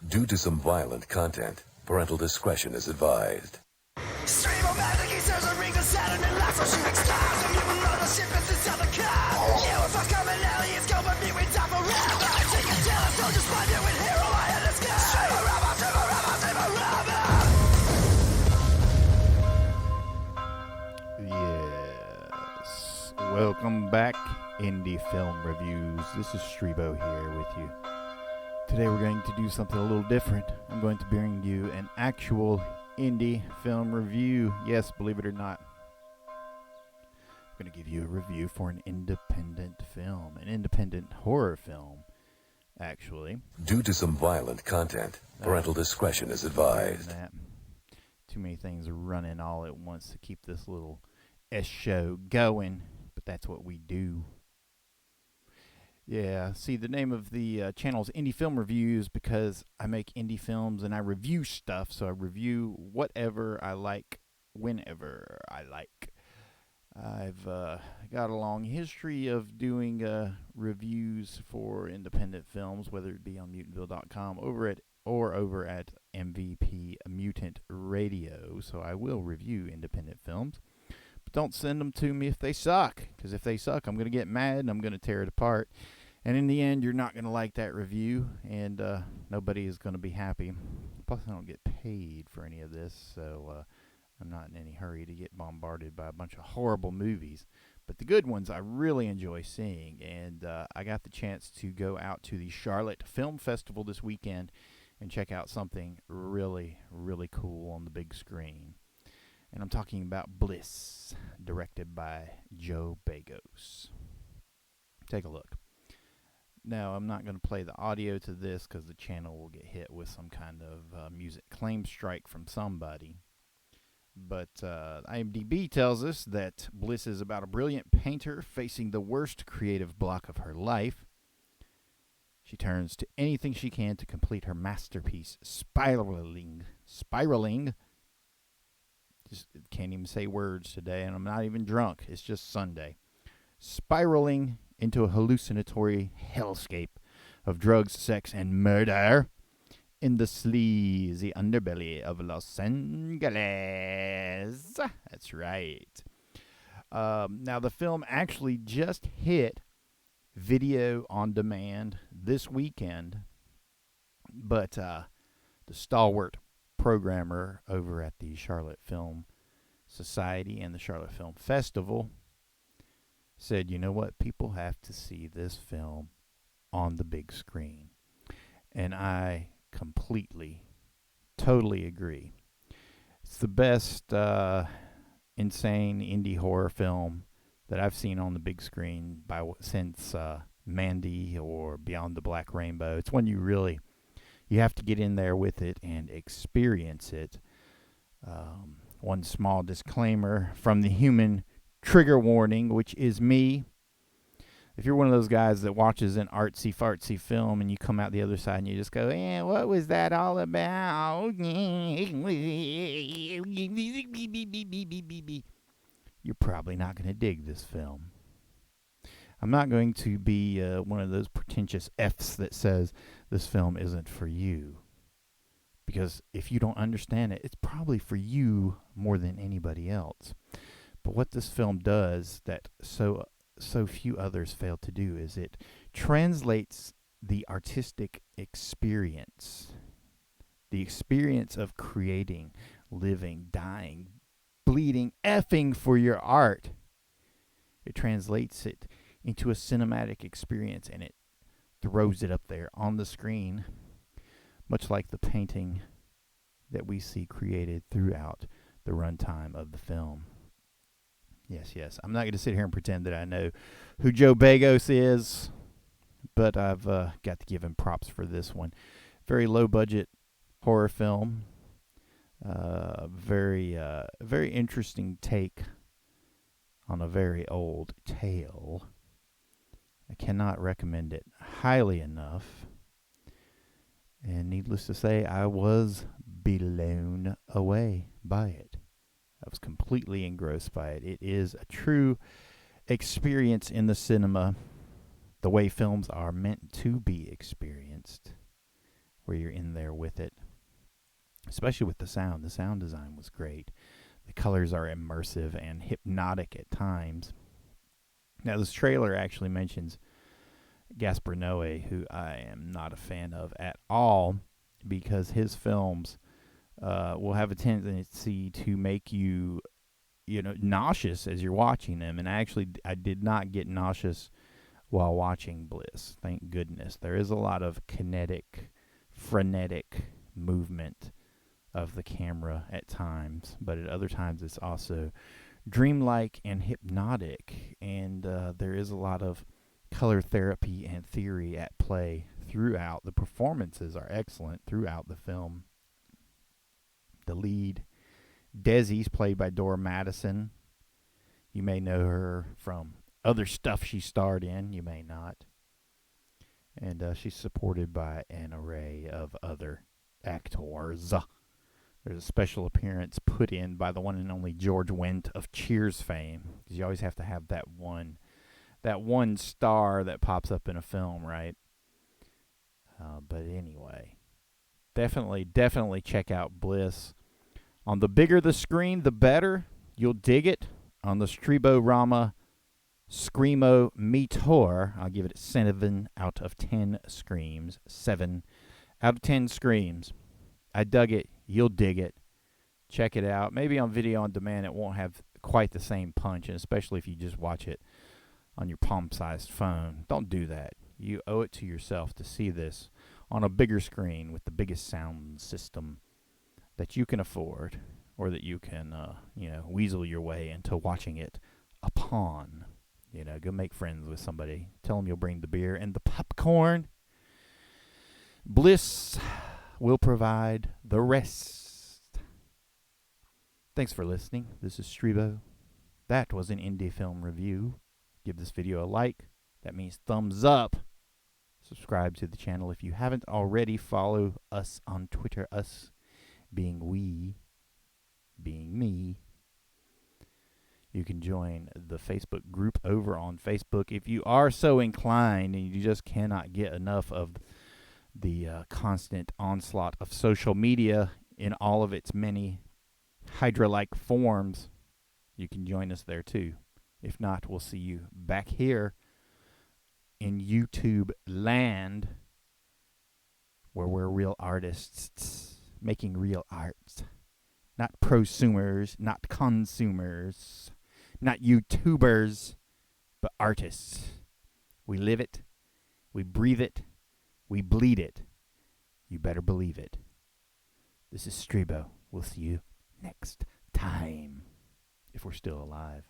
Due to some violent content, parental discretion is advised. Streebo magic, he serves a ring of Saturn and lots of shooting stars. And even though the ship is inside the car, you if I come in alley, it's going to be with time forever. Take a telescope, just find you with hero eye in the sky. Streebo rubber, Streebo rubber, Streebo rubber. Yes. Welcome back, Indie Film Reviews. This is Streebo here with you. Today we're going to do something a little different. I'm going to bring you an actual indie film review. Yes, believe it or not. I'm going to give you a review for an independent film, an independent horror film, actually. Due to some violent content, parental discretion is advised. Too many things running all at once to keep this little show going, but that's what we do. Yeah, see, the name of the channel is Indie Film Reviews because I make indie films and I review stuff, so I review whatever I like, whenever I like. I've got a long history of doing reviews for independent films, whether it be on Mutantville.com over at MVP Mutant Radio, so I will review independent films. But don't send them to me if they suck, because if they suck, I'm going to get mad and I'm going to tear it apart. And in the end, you're not going to like that review, and nobody is going to be happy. Plus, I don't get paid for any of this, so I'm not in any hurry to get bombarded by a bunch of horrible movies. But the good ones I really enjoy seeing, and I got the chance to go out to the Charlotte Film Festival this weekend and check out something really, really cool on the big screen. And I'm talking about Bliss, directed by Jeff Begos. Take a look. Now, I'm not going to play the audio to this because the channel will get hit with some kind of music claim strike from somebody. But IMDb tells us that Bliss is about a brilliant painter facing the worst creative block of her life. She turns to anything she can to complete her masterpiece, spiraling. Just can't even say words today, and I'm not even drunk. It's just Sunday. Spiraling into a hallucinatory hellscape of drugs, sex, and murder in the sleazy underbelly of Los Angeles. That's right. Now, the film actually just hit video on demand this weekend, but the stalwart programmer over at the Charlotte Film Society and the Charlotte Film Festival said, you know what, people have to see this film on the big screen. And I completely, totally agree. It's the best insane indie horror film that I've seen on the big screen since Mandy or Beyond the Black Rainbow. It's one you have to get in there with it and experience it. One small disclaimer from the human trigger warning, which is me. If you're one of those guys that watches an artsy-fartsy film and you come out the other side and you just go, what was that all about? You're probably not going to dig this film. I'm not going to be one of those pretentious Fs that says this film isn't for you. Because if you don't understand it, it's probably for you more than anybody else. But what this film does that so few others fail to do is it translates the artistic experience, the experience of creating, living, dying, bleeding, effing for your art. It translates it into a cinematic experience, and it throws it up there on the screen, much like the painting that we see created throughout the runtime of the film. Yes. I'm not going to sit here and pretend that I know who Jeff Begos is, but I've got to give him props for this one. Very low-budget horror film. Very interesting take on a very old tale. I cannot recommend it highly enough. And needless to say, I was blown away by it. I was completely engrossed by it. It is a true experience in the cinema, the way films are meant to be experienced. where you're in there with it. Especially with the sound. The sound design was great. The colors are immersive and hypnotic at times. Now, this trailer actually mentions Gaspar Noé, who I am not a fan of at all, because his films will have a tendency to make you, nauseous as you're watching them. And I did not get nauseous while watching Bliss. Thank goodness. There is a lot of kinetic, frenetic movement of the camera at times, but at other times it's also dreamlike and hypnotic, and there is a lot of color therapy and theory at play throughout. The performances are excellent throughout the film. The lead, Desi's played by Dora Madison. You may know her from other stuff she starred in, you may not. And she's supported by an array of other actors. There's a special appearance put in by the one and only George Wendt of Cheers fame, because you always have to have that one star that pops up in a film, right? But anyway, definitely check out Bliss. On the bigger the screen, the better. You'll dig it. On the Streebo Rama Screamo Meteor, I'll give it 7 out of 10 screams. 7 out of 10 screams. I dug it. You'll dig it. Check it out. Maybe on video on demand it won't have quite the same punch, and especially if you just watch it on your palm-sized phone. Don't do that. You owe it to yourself to see this on a bigger screen with the biggest sound system that you can afford, or that you can, weasel your way into watching it upon. Go make friends with somebody. Tell them you'll bring the beer and the popcorn. Bliss will provide the rest. Thanks for listening. This is Streebo. That was an indie film review. Give this video a like. That means thumbs up. Subscribe to the channel if you haven't already. Follow us on Twitter. Us being we, being me. You can join the Facebook group over on Facebook if you are so inclined and you just cannot get enough of the constant onslaught of social media in all of its many Hydra-like forms. You can join us there too. If not, we'll see you back here in YouTube land, where we're real artists making real art. Not prosumers, not consumers, not YouTubers, but artists. We live it, we breathe it, we bleed it. You better believe it. This is Streebo. We'll see you next time, if we're still alive.